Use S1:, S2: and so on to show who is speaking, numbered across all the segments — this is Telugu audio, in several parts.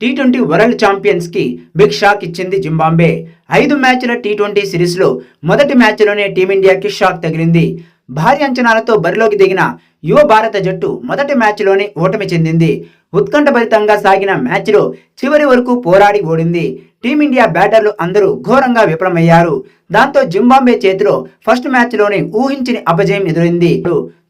S1: టీ20 వరల్డ్ ఛాంపియన్స్ కి బిగ్ షాక్ ఇచ్చింది జింబాబ్వే. 5 మ్యాచ్ల టీ20 సిరీస్లో మొదటి మ్యాచ్లోనే టీమిండియాకి షాక్ తగిలింది. భారీ అంచనాలతో బరిలోకి దిగిన యువ భారత జట్టు మొదటి మ్యాచ్లోనే ఓటమి చెందింది. ఉత్కంఠభరితంగా సాగిన మ్యాచ్లో చివరి వరకు పోరాడి ఓడింది. టీమిండియా బ్యాటర్లు అందరూ ఘోరంగా విఫలమయ్యారు. దాంతో జింబాబ్వే చేతిలో ఫస్ట్ మ్యాచ్లోనే ఊహించని అపజయం ఎదురైంది.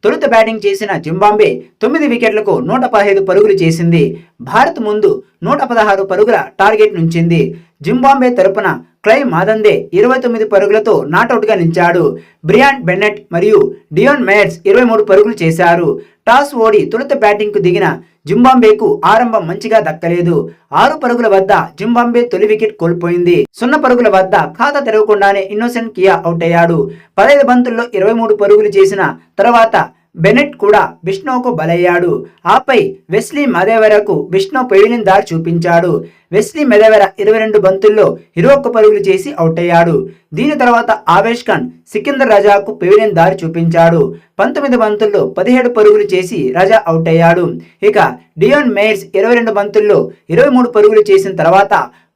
S1: తొలుత బ్యాటింగ్ చేసిన జింబాబ్వే 9 వికెట్లకు 115 పరుగులు చేసింది. భారత్ ముందు 116 పరుగుల టార్గెట్ నుంచింది. జింబాబ్వే తరపున క్లై మాదందే 29 పరుగులతో నాటౌట్గా నిలిచాడు. బ్రియాన్ బెన్నెట్ మరియు డియోన్ మేయర్స్ 23 పరుగులు చేశారు. టాస్ ఓడి తొలుత బ్యాటింగ్కు దిగిన జింబాబ్వేకు ఆరంభం మంచిగా దక్కలేదు. 6 పరుగుల వద్ద జింబాబ్వే తొలి వికెట్ కోల్పోయింది. 0 పరుగుల వద్ద ఖాతా తెరవకుండానే ఇన్నోసెంట్ కియా అవుట్ అయ్యాడు. 15 బంతుల్లో 23 పరుగులు చేసిన తర్వాత బెనెట్ కూడా బిష్నోకు బలయ్యాడు. ఆపై వెస్లీ మదేవరకు బిష్నో పెవిలియన్ దారి చూపించాడు. వెస్లీ మెదేవర 22 బంతుల్లో 21 పరుగులు చేసి అవుట్ అయ్యాడు. దీని తర్వాత ఆవేష్ ఖాన్ సికిందర్ రజాకు పెవిలియన్ దారి చూపించాడు. 19 బంతుల్లో 17 పరుగులు చేసి రజా అవుట్ అయ్యాడు. ఇక డియోన్ మేయర్స్ 22 బంతుల్లో 23 పరుగులు చేసిన తర్వాత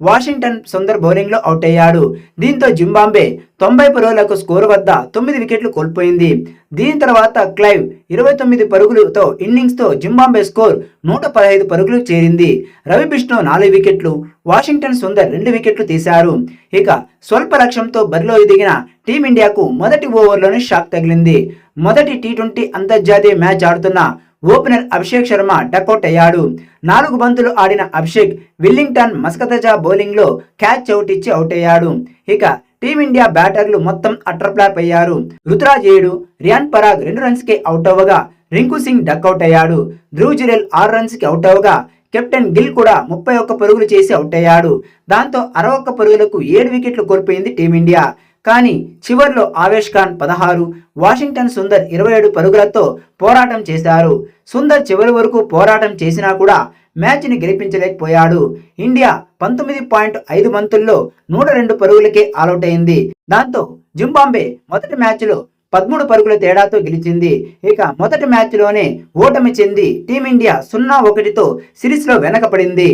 S1: వాషింగ్టన్ సుందర్ బౌలింగ్లో అవుట్ అయ్యాడు. దీంతో జింబాబ్వే 90 పరుగులకు స్కోరు వద్ద 9 వికెట్లు కోల్పోయింది. దీని తర్వాత క్లైవ్ 29 పరుగులతో ఇన్నింగ్స్తో జింబాబ్వే స్కోర్ 115 పరుగులకు చేరింది. రవి బిష్ణో 4 వికెట్లు, వాషింగ్టన్ సుందర్ 2 వికెట్లు తీశారు. ఇక స్వల్ప లక్ష్యంతో బరిలో దిగిన టీమిండియాకు మొదటి ఓవర్లోనే షాక్ తగిలింది. మొదటి టీ20 అంతర్జాతీయ మ్యాచ్ ఆడుతున్న ఓపెనర్ అభిషేక్ శర్మ డకౌట్ అయ్యాడు. 4 బంతులు ఆడిన అభిషేక్ విల్లింగ్టన్ మస్కతజా బౌలింగ్లో క్యాచ్ అవుట్ ఇచ్చి అవుట్ అయ్యాడు. ఇక టీమిండియా బ్యాటర్లు మొత్తం అట్రప్లాప్ అయ్యారు. రుతురాజ్ 7, రియాన్ పరాగ్ 2 రన్స్కి అవుట్ అవ్వగా రింకు సింగ్ డకౌట్ అయ్యాడు. ధ్రువ్ జురెల్ 6 రన్స్కి అవుట్ అవ్వగా కెప్టెన్ గిల్ కూడా 31 పరుగులు చేసి అవుట్ అయ్యాడు. దాంతో 61 పరుగులకు 7 వికెట్లు కోల్పోయింది టీమిండియా. కానీ చివర్లో ఆవేష్ ఖాన్ 16, వాషింగ్టన్ సుందర్ 27 పరుగులతో పోరాటం చేశారు. సుందర్ చివరి వరకు పోరాటం చేసినా కూడా మ్యాచ్ని గెలిపించలేకపోయాడు. ఇండియా 19.5 బంతుల్లో 102 పరుగులకే ఆలౌట్ అయింది. దాంతో జింబాబ్వే మొదటి మ్యాచ్లో 13 పరుగుల తేడాతో గెలిచింది. ఇక మొదటి మ్యాచ్లోనే ఓటమి చెంది టీమిండియా 0-1తో సిరీస్లో వెనకపడింది.